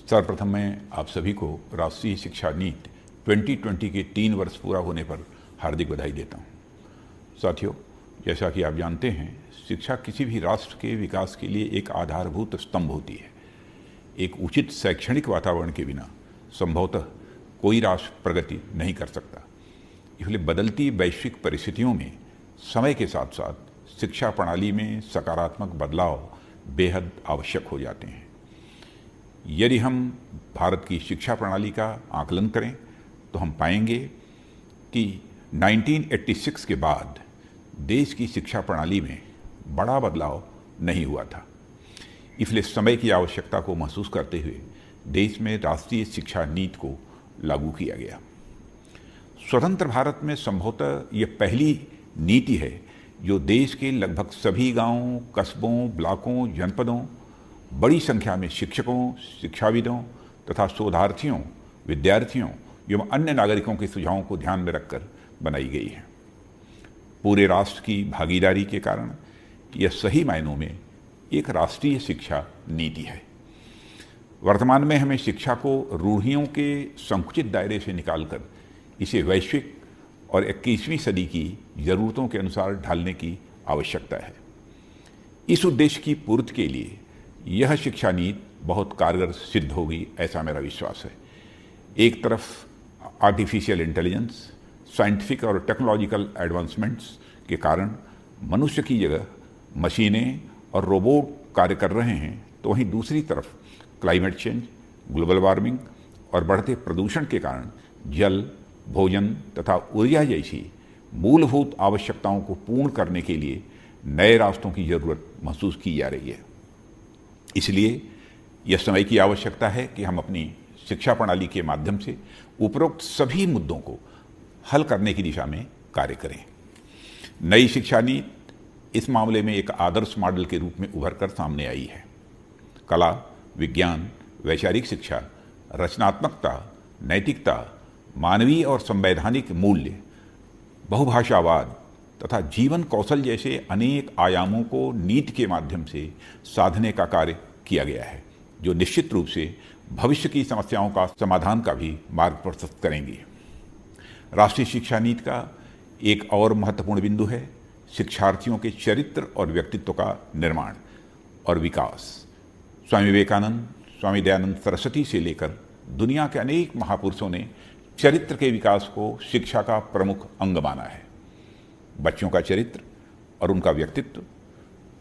सर्वप्रथम मैं आप सभी को राष्ट्रीय शिक्षा नीति 2020 के 3 वर्ष पूरा होने पर हार्दिक बधाई देता हूँ। साथियों, जैसा कि आप जानते हैं, शिक्षा किसी भी राष्ट्र के विकास के लिए एक आधारभूत स्तंभ होती है। एक उचित शैक्षणिक वातावरण के बिना संभवतः कोई राष्ट्र प्रगति नहीं कर सकता। इसलिए बदलती वैश्विक परिस्थितियों में समय के साथ साथ शिक्षा प्रणाली में सकारात्मक बदलाव बेहद आवश्यक हो जाते हैं। यदि हम भारत की शिक्षा प्रणाली का आकलन करें तो हम पाएंगे कि 1986 के बाद देश की शिक्षा प्रणाली में बड़ा बदलाव नहीं हुआ था। इसलिए समय की आवश्यकता को महसूस करते हुए देश में राष्ट्रीय शिक्षा नीति को लागू किया गया। स्वतंत्र भारत में संभवतः ये पहली नीति है जो देश के लगभग सभी गांवों, कस्बों, ब्लॉकों, जनपदों, बड़ी संख्या में शिक्षकों, शिक्षाविदों तथा शोधार्थियों, विद्यार्थियों एवं अन्य नागरिकों के सुझावों को ध्यान में रखकर बनाई गई है। पूरे राष्ट्र की भागीदारी के कारण यह सही मायनों में एक राष्ट्रीय शिक्षा नीति है। वर्तमान में हमें शिक्षा को रूढ़ियों के संकुचित दायरे से निकालकर इसे वैश्विक और 21वीं सदी की ज़रूरतों के अनुसार ढालने की आवश्यकता है। इस उद्देश्य की पूर्ति के लिए यह शिक्षा नीति बहुत कारगर सिद्ध होगी, ऐसा मेरा विश्वास है। एक तरफ आर्टिफिशियल इंटेलिजेंस, साइंटिफिक और टेक्नोलॉजिकल एडवांसमेंट्स के कारण मनुष्य की जगह मशीनें और रोबोट कार्य कर रहे हैं, तो वहीं दूसरी तरफ क्लाइमेट चेंज, ग्लोबल वार्मिंग और बढ़ते प्रदूषण के कारण जल, भोजन तथा ऊर्जा जैसी मूलभूत आवश्यकताओं को पूर्ण करने के लिए नए रास्तों की जरूरत महसूस की जा रही है। इसलिए यह समय की आवश्यकता है कि हम अपनी शिक्षा प्रणाली के माध्यम से उपरोक्त सभी मुद्दों को हल करने की दिशा में कार्य करें। नई शिक्षा नीति इस मामले में एक आदर्श मॉडल के रूप में उभर कर सामने आई है। कला, विज्ञान, वैचारिक शिक्षा, रचनात्मकता, नैतिकता, मानवीय और संवैधानिक मूल्य, बहुभाषावाद तथा जीवन कौशल जैसे अनेक आयामों को नीति के माध्यम से साधने का कार्य किया गया है, जो निश्चित रूप से भविष्य की समस्याओं का समाधान का भी मार्ग प्रशस्त करेंगी। राष्ट्रीय शिक्षा नीति का एक और महत्वपूर्ण बिंदु है शिक्षार्थियों के चरित्र और व्यक्तित्व का निर्माण और विकास। स्वामी विवेकानंद, स्वामी दयानंद सरस्वती से लेकर दुनिया के अनेक महापुरुषों ने चरित्र के विकास को शिक्षा का प्रमुख अंग माना है। बच्चों का चरित्र और उनका व्यक्तित्व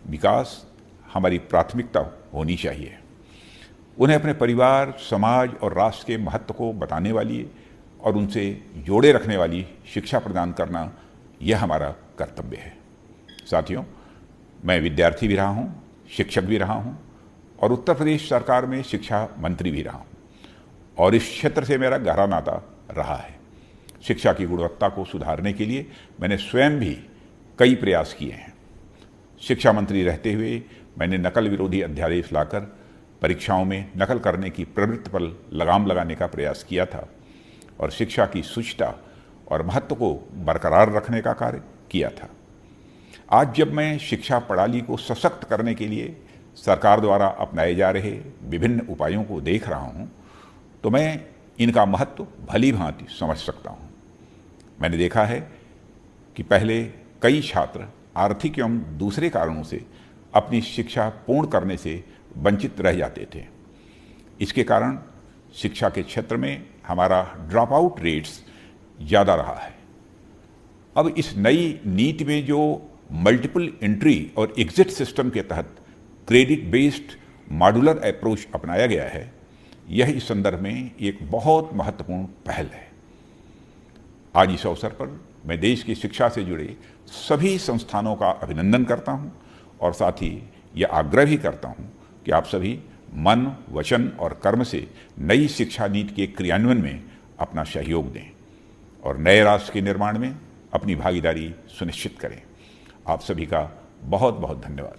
विकास हमारी प्राथमिकता होनी चाहिए। उन्हें अपने परिवार, समाज और राष्ट्र के महत्व को बताने वाली और उनसे जोड़े रखने वाली शिक्षा प्रदान करना यह हमारा कर्तव्य है। साथियों, मैं विद्यार्थी भी रहा हूँ, शिक्षक भी रहा हूँ और उत्तर प्रदेश सरकार में शिक्षा मंत्री भी रहा हूँ और इस क्षेत्र से मेरा गहरा नाता रहा है। शिक्षा की गुणवत्ता को सुधारने के लिए मैंने स्वयं भी कई प्रयास किए हैं। शिक्षा मंत्री रहते हुए मैंने नकल विरोधी अध्यादेश लाकर परीक्षाओं में नकल करने की प्रवृत्ति पर लगाम लगाने का प्रयास किया था और शिक्षा की शुचिता और महत्व को बरकरार रखने का कार्य किया था। आज जब मैं शिक्षा प्रणाली को सशक्त करने के लिए सरकार द्वारा अपनाए जा रहे विभिन्न उपायों को देख रहा हूँ, तो मैं इनका महत्व भली भांति समझ सकता हूँ। मैंने देखा है कि पहले कई छात्र आर्थिक एवं दूसरे कारणों से अपनी शिक्षा पूर्ण करने से वंचित रह जाते थे। इसके कारण शिक्षा के क्षेत्र में हमारा ड्रॉप आउट रेट्स ज़्यादा रहा है। अब इस नई नीति में जो मल्टीपल एंट्री और एग्जिट सिस्टम के तहत क्रेडिट बेस्ड मॉड्यूलर अप्रोच अपनाया गया है, यह इस संदर्भ में एक बहुत महत्वपूर्ण पहल है। आज इस अवसर पर मैं देश की शिक्षा से जुड़े सभी संस्थानों का अभिनंदन करता हूं और साथ ही यह आग्रह भी करता हूं कि आप सभी मन, वचन और कर्म से नई शिक्षा नीति के क्रियान्वयन में अपना सहयोग दें और नए राष्ट्र के निर्माण में अपनी भागीदारी सुनिश्चित करें। आप सभी का बहुत बहुत धन्यवाद।